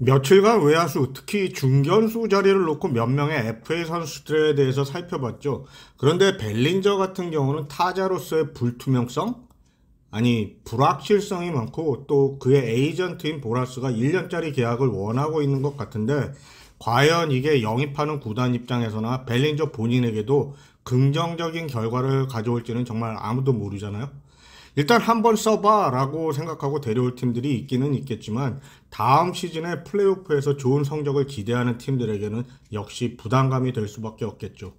며칠간 외야수, 특히 중견수 자리를 놓고 몇 명의 FA 선수들에 대해서 살펴봤죠. 그런데 벨린저 같은 경우는 타자로서의 불투명성? 아니, 불확실성이 많고 또 그의 에이전트인 보라스가 1년짜리 계약을 원하고 있는 것 같은데 과연 이게 영입하는 구단 입장에서나 벨린저 본인에게도 긍정적인 결과를 가져올지는 정말 아무도 모르잖아요. 일단 한번 써봐 라고 생각하고 데려올 팀들이 있기는 있겠지만 다음 시즌에 플레이오프에서 좋은 성적을 기대하는 팀들에게는 역시 부담감이 될 수밖에 없겠죠.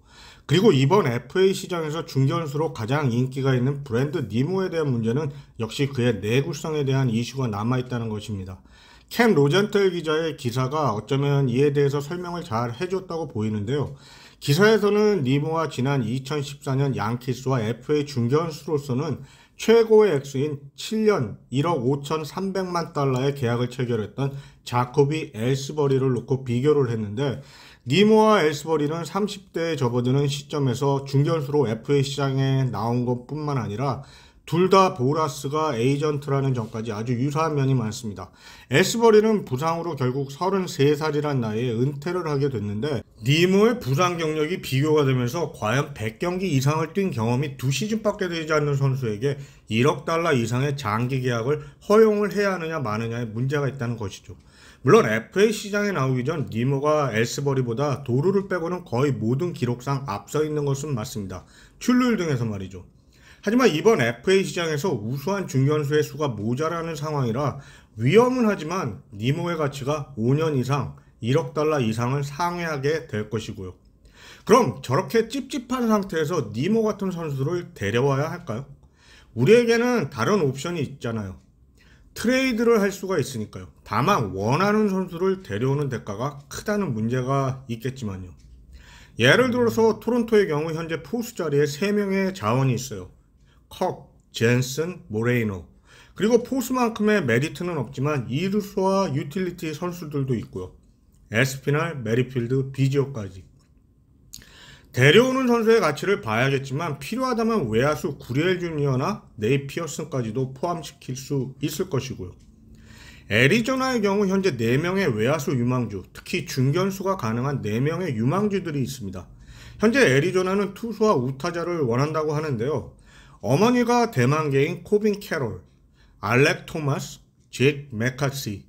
그리고 이번 FA 시장에서 중견수로 가장 인기가 있는 브랜드 니모에 대한 문제는 역시 그의 내구성에 대한 이슈가 남아있다는 것입니다. 캠 로젠텔 기자의 기사가 어쩌면 이에 대해서 설명을 잘 해줬다고 보이는데요. 기사에서는 니모와 지난 2014년 양키스와 FA 중견수로서는 최고의 액수인 7년 1억 5,300만 달러의 계약을 체결했던 자코비 엘스버리를 놓고 비교를 했는데 니모와 엘스버리는 30대에 접어드는 시점에서 중견수로 FA 시장에 나온 것뿐만 아니라 둘 다 보라스가 에이전트라는 점까지 아주 유사한 면이 많습니다. 엘스버리는 부상으로 결국 33살이란 나이에 은퇴를 하게 됐는데 니모의 부상 경력이 비교가 되면서 과연 100경기 이상을 뛴 경험이 2시즌밖에 되지 않는 선수에게 1억 달러 이상의 장기 계약을 허용을 해야 하느냐 마느냐에 문제가 있다는 것이죠. 물론 FA 시장에 나오기 전 니모가 엘스버리보다 도루를 빼고는 거의 모든 기록상 앞서 있는 것은 맞습니다. 출루율 등에서 말이죠. 하지만 이번 FA 시장에서 우수한 중견수의 수가 모자라는 상황이라 위험은 하지만 니모의 가치가 5년 이상 1억 달러 이상을 상회하게 될 것이고요. 그럼 저렇게 찝찝한 상태에서 니모 같은 선수를 데려와야 할까요? 우리에게는 다른 옵션이 있잖아요. 트레이드를 할 수가 있으니까요. 다만 원하는 선수를 데려오는 대가가 크다는 문제가 있겠지만요. 예를 들어서 토론토의 경우 현재 포수 자리에 3명의 자원이 있어요. 컵, 젠슨, 모레이노. 그리고 포수만큼의 메리트는 없지만 이루수와 유틸리티 선수들도 있고요. 에스피날, 메리필드, 비지오까지. 데려오는 선수의 가치를 봐야겠지만 필요하다면 외야수 구리엘 주니어나 네이 피어슨까지도 포함시킬 수 있을 것이고요. 애리조나의 경우 현재 4명의 외야수 유망주, 특히 중견수가 가능한 4명의 유망주들이 있습니다. 현재 애리조나는 투수와 우타자를 원한다고 하는데요. 어머니가 대만계인 코빈 캐롤, 알렉 토마스, 잭 맥카시,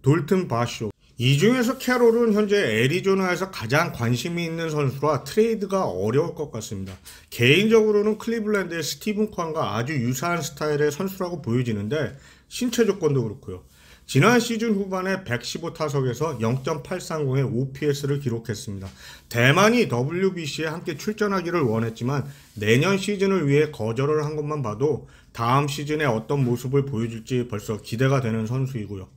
돌튼 바쇼. 이 중에서 캐롤은 현재 애리조나에서 가장 관심이 있는 선수라 트레이드가 어려울 것 같습니다. 개인적으로는 클리블랜드의 스티븐 콴과 아주 유사한 스타일의 선수라고 보여지는데 신체 조건도 그렇고요. 지난 시즌 후반에 115타석에서 0.830의 OPS를 기록했습니다. 대만이 WBC에 함께 출전하기를 원했지만 내년 시즌을 위해 거절을 한 것만 봐도 다음 시즌에 어떤 모습을 보여줄지 벌써 기대가 되는 선수이고요.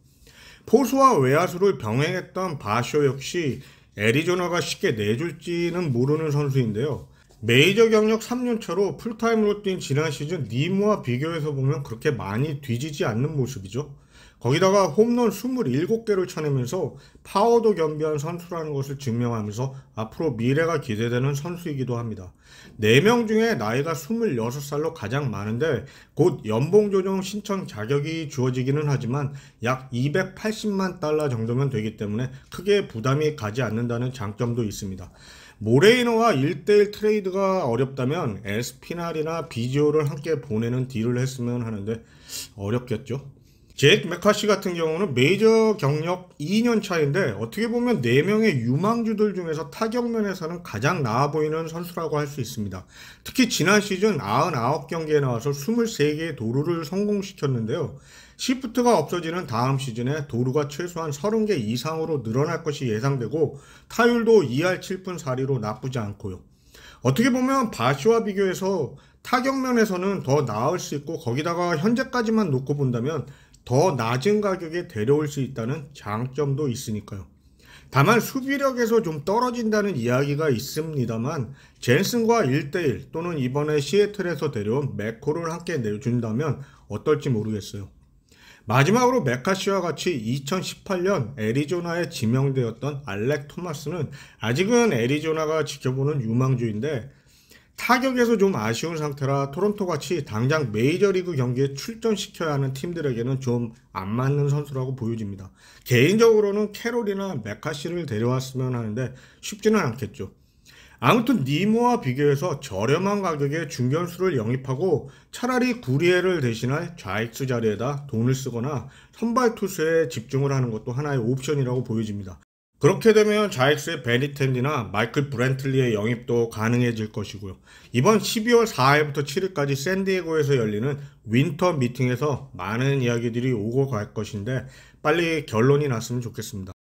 포수와 외야수를 병행했던 바쇼 역시 애리조나가 쉽게 내줄지는 모르는 선수인데요. 메이저 경력 3년차로 풀타임으로 뛴 지난 시즌 니모와 비교해서 보면 그렇게 많이 뒤지지 않는 모습이죠. 거기다가 홈런 27개를 쳐내면서 파워도 겸비한 선수라는 것을 증명하면서 앞으로 미래가 기대되는 선수이기도 합니다. 4명 중에 나이가 26살로 가장 많은데 곧 연봉 조정 신청 자격이 주어지기는 하지만 약 280만 달러 정도면 되기 때문에 크게 부담이 가지 않는다는 장점도 있습니다. 모레이노와 1대1 트레이드가 어렵다면 에스피날이나 비지오를 함께 보내는 딜을 했으면 하는데 어렵겠죠. 잭 맥카시 같은 경우는 메이저 경력 2년 차인데 어떻게 보면 4명의 유망주들 중에서 타격면에서는 가장 나아 보이는 선수라고 할 수 있습니다. 특히 지난 시즌 99경기에 나와서 23개의 도루를 성공시켰는데요. 시프트가 없어지는 다음 시즌에 도루가 최소한 30개 이상으로 늘어날 것이 예상되고 타율도 2할 7푼 4리로 나쁘지 않고요. 어떻게 보면 바시와 비교해서 타격면에서는 더 나을 수 있고 거기다가 현재까지만 놓고 본다면 더 낮은 가격에 데려올 수 있다는 장점도 있으니까요. 다만 수비력에서 좀 떨어진다는 이야기가 있습니다만 젠슨과 1대1 또는 이번에 시애틀에서 데려온 맥코를 함께 내준다면 어떨지 모르겠어요. 마지막으로 맥카시와 같이 2018년 애리조나에 지명되었던 알렉 토마스는 아직은 애리조나가 지켜보는 유망주인데 타격에서 좀 아쉬운 상태라 토론토같이 당장 메이저리그 경기에 출전시켜야 하는 팀들에게는 좀 안 맞는 선수라고 보여집니다. 개인적으로는 캐롤이나 메카시를 데려왔으면 하는데 쉽지는 않겠죠. 아무튼 니모와 비교해서 저렴한 가격에 중견수를 영입하고 차라리 구리에를 대신할 좌익수 자리에다 돈을 쓰거나 선발 투수에 집중을 하는 것도 하나의 옵션이라고 보여집니다. 그렇게 되면 좌익수의 베니텐디나 마이클 브랜틀리의 영입도 가능해질 것이고요. 이번 12월 4일부터 7일까지 샌디에고에서 열리는 윈터 미팅에서 많은 이야기들이 오고 갈 것인데 빨리 결론이 났으면 좋겠습니다.